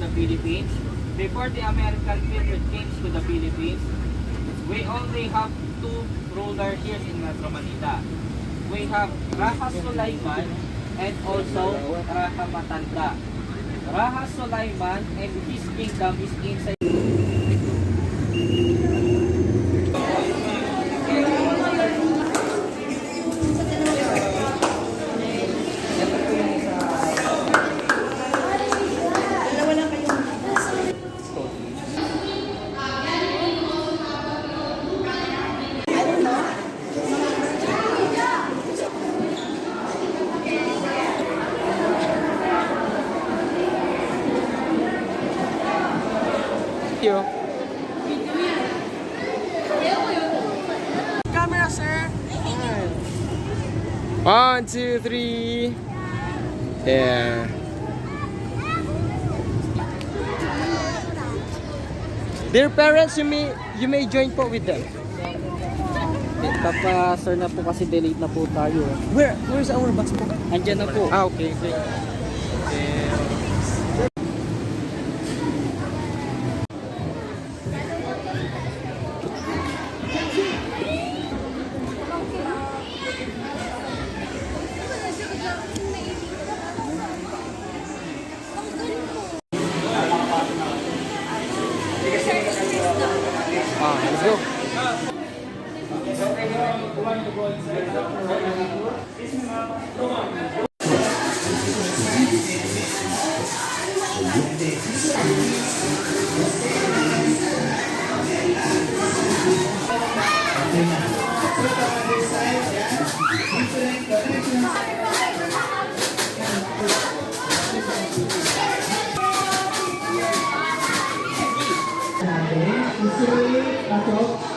the Philippines. Before the American people came to the Philippines, we only have two rulers here in Metro Manila. We have Raja Sulaiman and also Raja Matanda. Raja Sulaiman and his kingdom is inside. Camera, sir. 1, 2, 3. Yeah. Dear parents, you may join po with them. Sir na po kasi delayed na po tayo. Where's our bus po? Andiyan na po. Ah, okay. Let's go. Isulit, pasok.